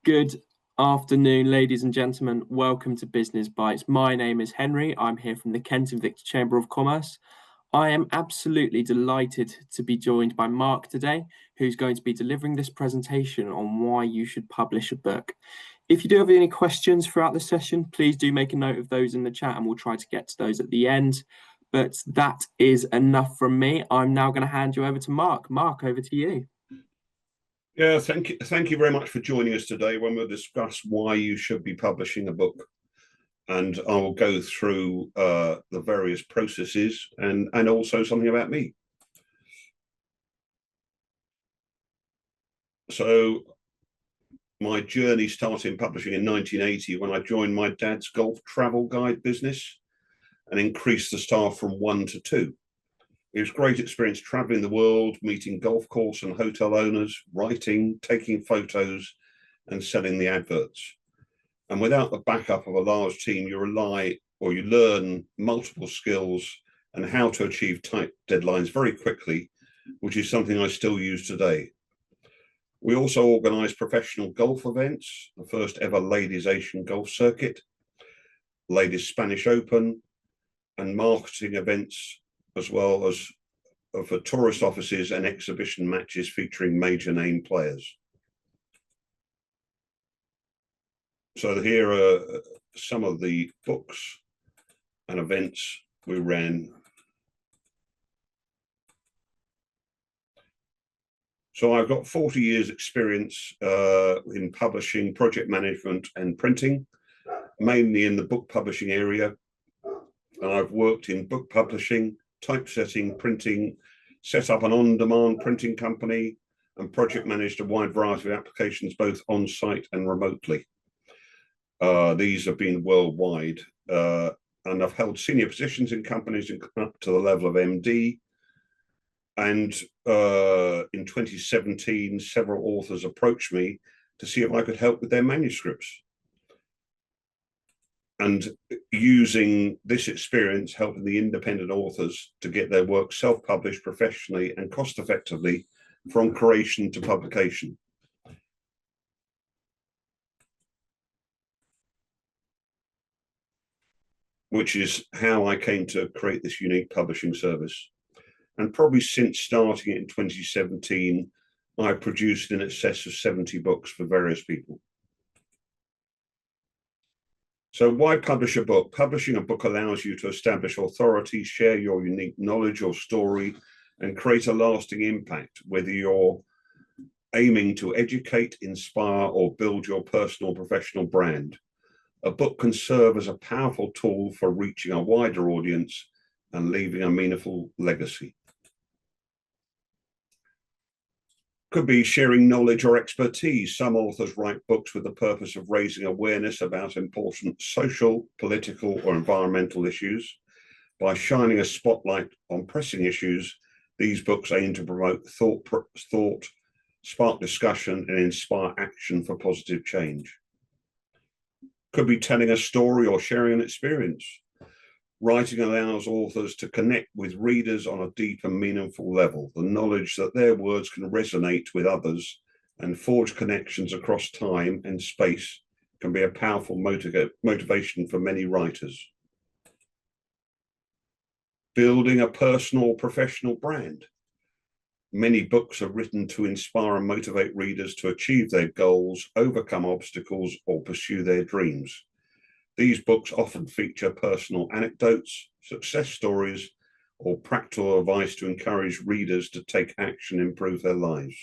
Good afternoon, ladies and gentlemen. Welcome to Business Bites. My name is Henry. I'm here from the Kent and Victor Chamber of Commerce. I am absolutely delighted to be joined by Mark today, who's going to be delivering this presentation on why you should publish a book. If you do have any questions throughout the session, please do make a note of those in the chat and we'll try to get to those at the end. But that is enough from me. I'm now going to hand you over to Mark. Mark, over to you. Yeah, thank you. Thank you very much for joining us today when we'll discuss why you should be publishing a book. And I will go through the various processes and also something about me. So my journey started in publishing in 1980 when I joined my dad's golf travel guide business and increased the staff from 1 to 2. It was a great experience traveling the world, meeting golf course and hotel owners, writing, taking photos, and selling the adverts. And without the backup of a large team, you learn multiple skills and how to achieve tight deadlines very quickly, which is something I still use today. We also organise professional golf events, the first ever Ladies Asian Golf Circuit, Ladies Spanish Open, and marketing events, as well as for tourist offices and exhibition matches featuring major name players. So here are some of the books and events we ran. So I've got 40 years experience in publishing, project management and printing, mainly in the book publishing area. And I've worked in book publishing, typesetting, printing, set up an on-demand printing company, and project managed a wide variety of applications, both on-site and remotely. These have been worldwide, and I've held senior positions in companies up to the level of MD. And in 2017, several authors approached me to see if I could help with their manuscripts. And using this experience, helping the independent authors to get their work self-published professionally and cost-effectively from creation to publication. Which is how I came to create this unique publishing service. And probably since starting it in 2017, I've produced in excess of 70 books for various people. So why publish a book? Publishing a book allows you to establish authority, share your unique knowledge or story, and create a lasting impact, whether you're aiming to educate, inspire, or build your personal professional brand. A book can serve as a powerful tool for reaching a wider audience and leaving a meaningful legacy. Could be sharing knowledge or expertise. Some authors write books with the purpose of raising awareness about important social, political, or environmental issues. By shining a spotlight on pressing issues, these books aim to promote thought, spark discussion, and inspire action for positive change. Could be telling a story or sharing an experience. Writing allows authors to connect with readers on a deep and meaningful level. The knowledge that their words can resonate with others and forge connections across time and space can be a powerful motivation for many writers. Building a personal professional brand. Many books are written to inspire and motivate readers to achieve their goals, overcome obstacles, or pursue their dreams. These books often feature personal anecdotes, success stories, or practical advice to encourage readers to take action and improve their lives.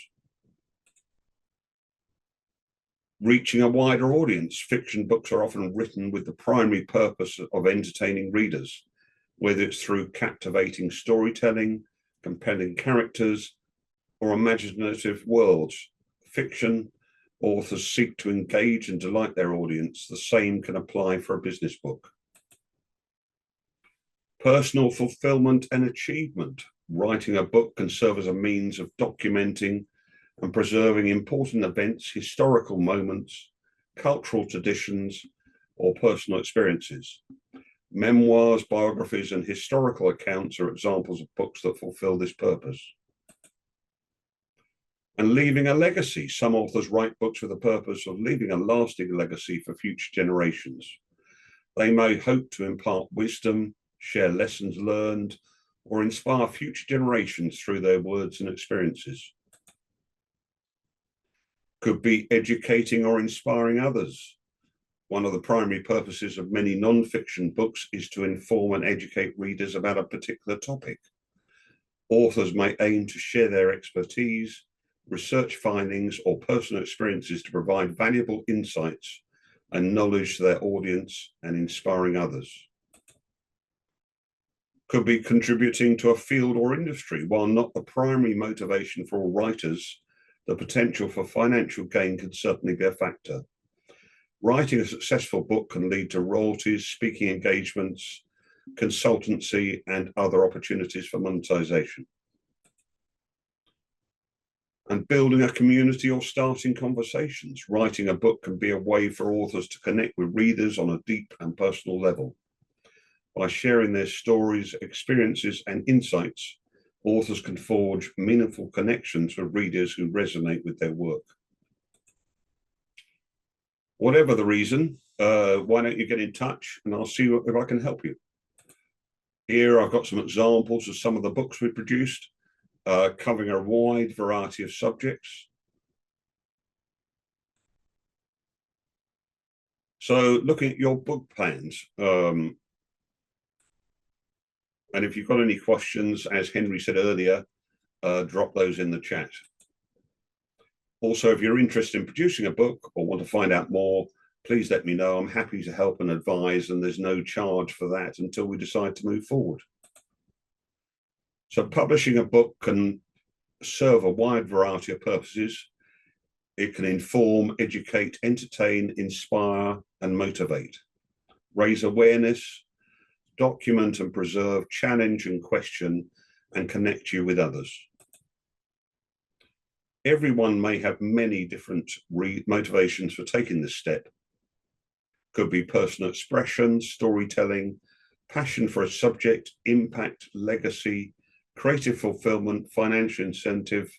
Reaching a wider audience. Fiction books are often written with the primary purpose of entertaining readers, whether it's through captivating storytelling, compelling characters, or imaginative worlds. Fiction authors seek to engage and delight their audience. The same can apply for a business book. Personal fulfillment and achievement. Writing a book can serve as a means of documenting and preserving important events, historical moments, cultural traditions, or personal experiences. Memoirs, biographies, and historical accounts are examples of books that fulfill this purpose. And leaving a legacy. Some authors write books with the purpose of leaving a lasting legacy for future generations. They may hope to impart wisdom, share lessons learned, or inspire future generations through their words and experiences. Could be educating or inspiring others. One of the primary purposes of many non-fiction books is to inform and educate readers about a particular topic. Authors may aim to share their expertise, research findings, or personal experiences to provide valuable insights and knowledge to their audience and inspiring others. Could be contributing to a field or industry. While not the primary motivation for all writers, the potential for financial gain can certainly be a factor. Writing a successful book can lead to royalties, speaking engagements, consultancy, and other opportunities for monetization. And building a community or starting conversations. Writing a book can be a way for authors to connect with readers on a deep and personal level. By sharing their stories, experiences, and insights, authors can forge meaningful connections with readers who resonate with their work. Whatever the reason, why don't you get in touch and I'll see if I can help you. Here I've got some examples of some of the books we've produced, covering a wide variety of subjects. So looking at your book plans, and if you've got any questions, as Henry said earlier, drop those in the chat. Also, if you're interested in producing a book or want to find out more, please let me know. I'm happy to help and advise, and there's no charge for that until we decide to move forward. So publishing a book can serve a wide variety of purposes. It can inform, educate, entertain, inspire, and motivate, raise awareness, document and preserve, challenge and question, and connect you with others. Everyone may have many different motivations for taking this step. Could be personal expression, storytelling, passion for a subject, impact, legacy, creative fulfillment, financial incentive,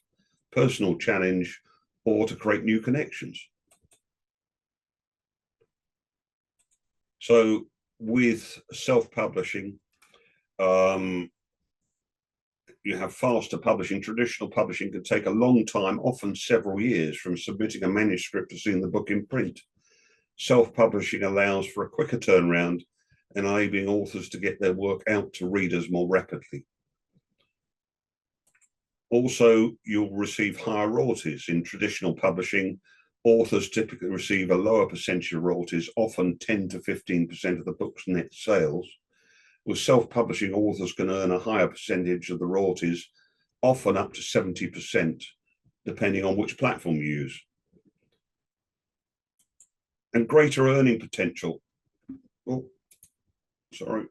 personal challenge, or to create new connections. So with self-publishing, you have faster publishing. Traditional publishing can take a long time, often several years, from submitting a manuscript to seeing the book in print. Self-publishing allows for a quicker turnaround, enabling authors to get their work out to readers more rapidly. Also, you'll receive higher royalties. In traditional publishing, authors typically receive a lower percentage of royalties, often 10 to 15% of the book's net sales. With self-publishing, authors can earn a higher percentage of the royalties, often up to 70%, depending on which platform you use. And greater earning potential. Oh, sorry.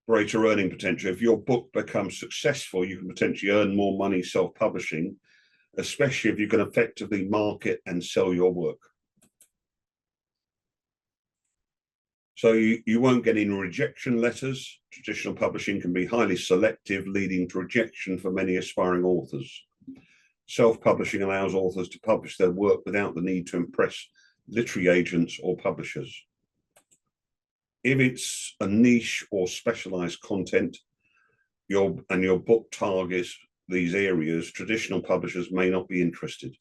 Greater earning potential. If your book becomes successful, you can potentially earn more money self-publishing, especially if you can effectively market and sell your work. So you won't get any rejection letters. Traditional publishing can be highly selective, leading to rejection for many aspiring authors. Self-publishing allows authors to publish their work without the need to impress literary agents or publishers. If it's a niche or specialized content, your book targets these areas, traditional publishers may not be interested.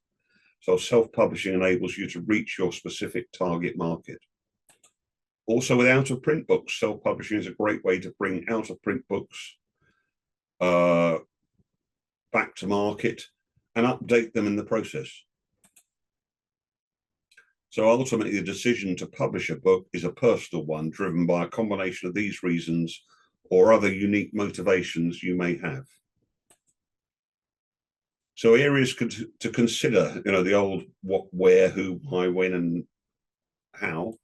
So self-publishing enables you to reach your specific target market. Also, with out-of-print books, self-publishing is a great way to bring out-of-print books back to market and update them in the process. So ultimately, the decision to publish a book is a personal one, driven by a combination of these reasons or other unique motivations you may have. So areas to consider, the old what, where, who, why, when, and how.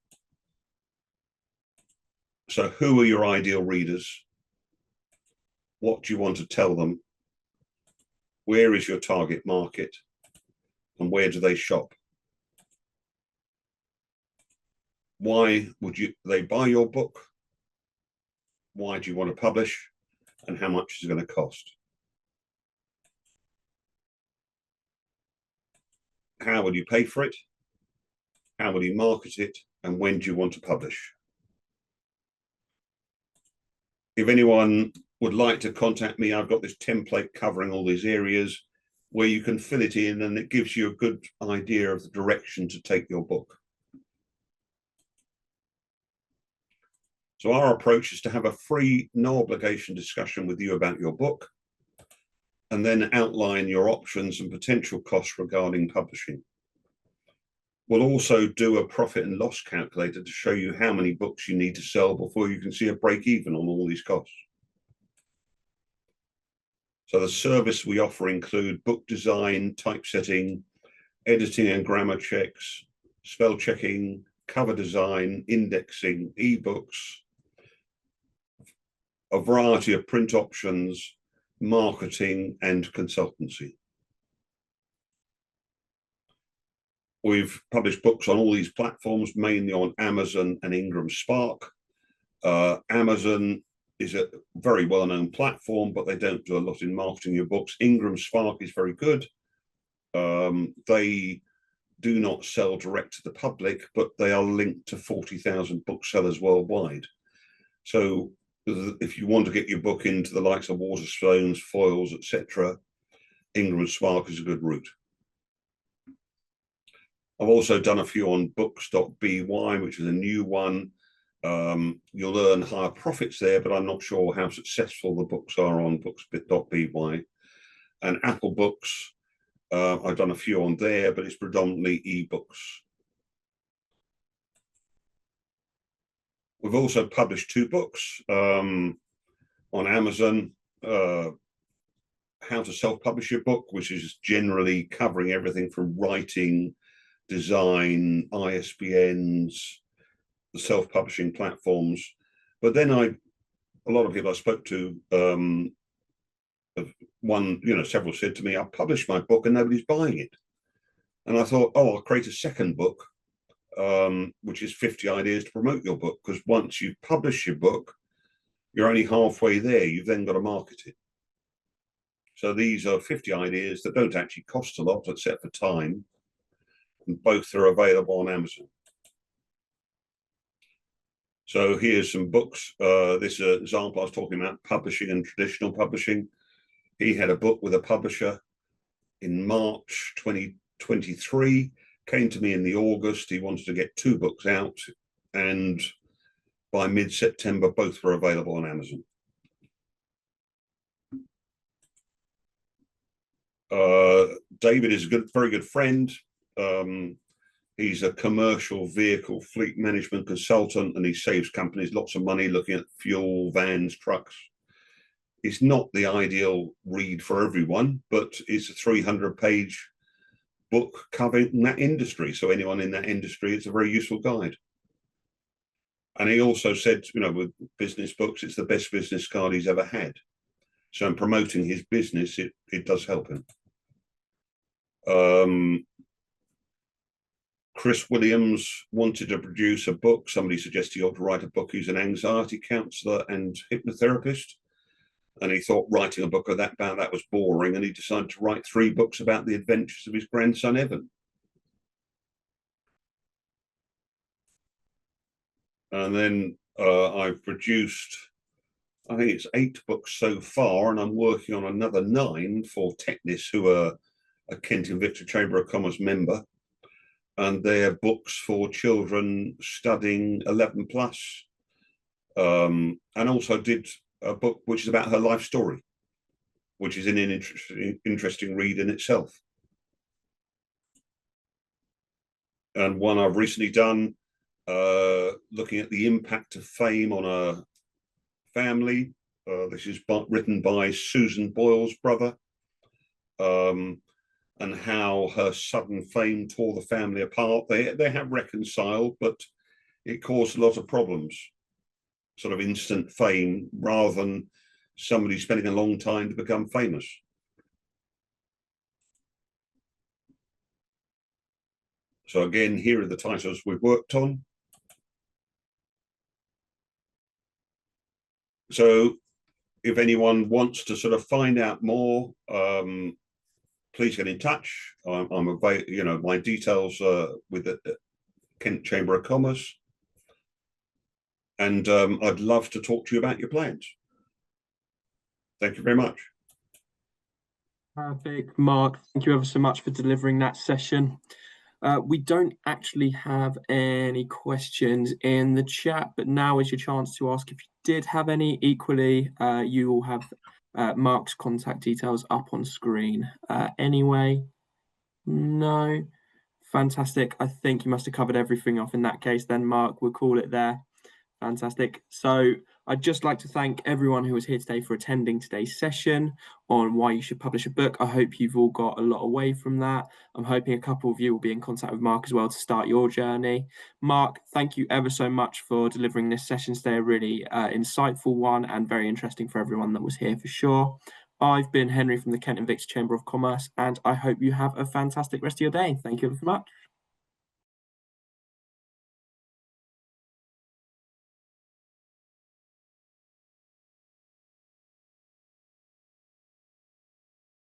So who are your ideal readers? What do you want to tell them? Where is your target market? And where do they shop? Why would they buy your book? Why do you want to publish? And how much is it going to cost? how will you pay for it, how will you market it, and when do you want to publish? If anyone would like to contact me, I've got this template covering all these areas where you can fill it in, and it gives you a good idea of the direction to take your book. So our approach is to have a free, no obligation discussion with you about your book, and then outline your options and potential costs regarding publishing. We'll also do a profit and loss calculator to show you how many books you need to sell before you can see a break even on all these costs. So the service we offer include book design, typesetting, editing and grammar checks, spell checking, cover design, indexing, ebooks, a variety of print options, marketing, and consultancy. We've published books on all these platforms, mainly on Amazon and Ingram Spark. Amazon is a very well-known platform, but they don't do a lot in marketing your books. Ingram Spark is very good. They do not sell direct to the public, but they are linked to 40,000 booksellers worldwide. So if you want to get your book into the likes of Waterstones, Foils, etc., Ingram Spark is a good route. I've also done a few on books.by, which is a new one. You'll earn higher profits there, but I'm not sure how successful the books are on books.by. And Apple Books, I've done a few on there, but it's predominantly ebooks. We've also published 2 books on Amazon. How to self-publish your book, which is generally covering everything from writing, design, ISBNs, the self-publishing platforms. But then a lot of people I spoke to, several said to me, I published my book and nobody's buying it. And I thought, oh, I'll create a second book, which is 50 ideas to promote your book. Because once you've published your book, you're only halfway there. You've then got to market it. So these are 50 ideas that don't actually cost a lot except for time. And both are available on Amazon. So here's some books. This example I was talking about, publishing and traditional publishing. He had a book with a publisher in March 2023, came to me in the August. He wanted to get 2 books out, and by mid-September, both were available on Amazon. David is a very good friend. He's a commercial vehicle fleet management consultant, and he saves companies lots of money looking at fuel, vans, trucks. It's not the ideal read for everyone, but it's a 300-page book covering that industry. So anyone in that industry, it's a very useful guide. And he also said, with business books, it's the best business card he's ever had. So in promoting his business, it does help him. Chris Williams wanted to produce a book. Somebody suggested he ought to write a book. He's an anxiety counsellor and hypnotherapist. And he thought writing a book about that was boring. And he decided to write 3 books about the adventures of his grandson, Evan. And then I've produced, I think it's 8 books so far. And I'm working on another 9 for Technis, who are a Kent and Victor Chamber of Commerce member. And they're books for children studying 11 plus. And also did a book which is about her life story, which is an interesting read in itself. And one I've recently done, looking at the impact of fame on a family. This is written by Susan Boyle's brother. And how her sudden fame tore the family apart. They have reconciled, but it caused a lot of problems. Sort of instant fame rather than somebody spending a long time to become famous. So again, here are the titles we've worked on. So if anyone wants to sort of find out more, please get in touch. I'm available. My details with the Kent Chamber of Commerce, and I'd love to talk to you about your plans. Thank you very much. Perfect, Mark. Thank you ever so much for delivering that session. We don't actually have any questions in the chat, but now is your chance to ask if you did have any. Equally, you will have Mark's contact details up on screen. Anyway, no. Fantastic. I think you must have covered everything off in that case then, Mark. We'll call it there. Fantastic. So I'd just like to thank everyone who was here today for attending today's session on why you should publish a book. I hope you've all got a lot away from that. I'm hoping a couple of you will be in contact with Mark as well to start your journey. Mark, thank you ever so much for delivering this session today. A really insightful one and very interesting for everyone that was here for sure. I've been Henry from the Kent and Victor Chamber of Commerce, and I hope you have a fantastic rest of your day. Thank you ever so much.